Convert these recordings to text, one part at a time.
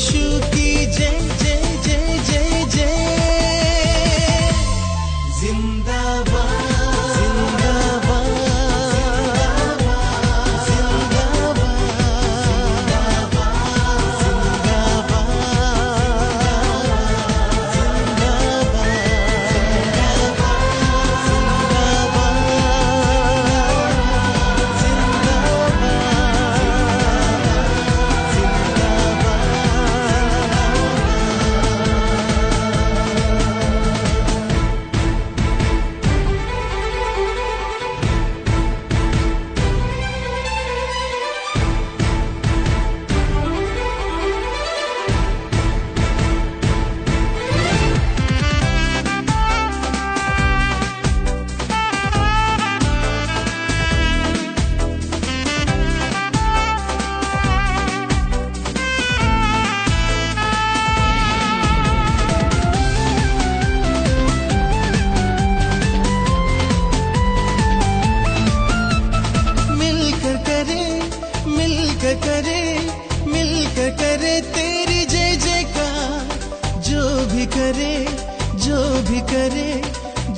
यीशु की जय जय जय जय जय। जिंदाबाद जिंदाबाद जिंदाबाद मिलकर करे तेरी जय जयकार। जो भी करे जो भी करे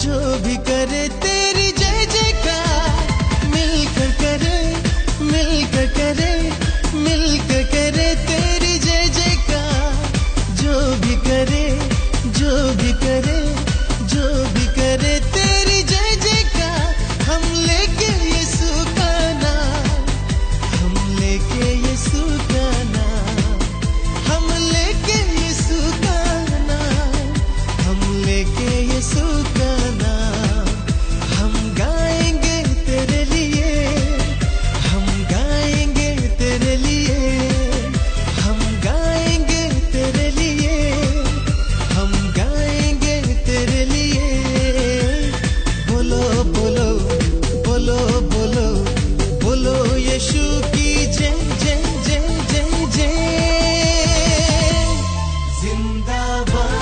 जो भी करे तेरी जय जयकार। मिलकर करे मिलकर करे मिलकर करे तेरी जय जयकार। जो भी करे जो भी करे जो भी करे तेरी जय जयकार। हम लेके यीशु का नाम, हम लेके यीशु का नाम, हम लेके यीशु का नाम, हम लेके यीशु का नाम। हम गाएंगे तेरे लिए, हम गाएंगे तेरे लिए, हम गाएंगे तेरे लिए, हम गाएंगे तेरे लिए। बोलो बोलो बोलो बोलो बोलो यीशु की जय जय जय जय जय। जिंदाबाद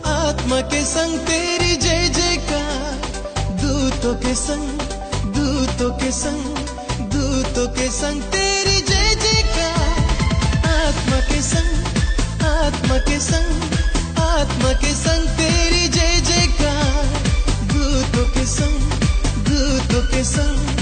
आत्मा के संग तेरी जय जयकार। दूतों के संग दूतों के संग दूतों के संग तेरी जय जयकार। आत्मा के संग आत्मा के संग आत्मा के संग तेरी जय जयकार। दूतों के संग दूतों के संग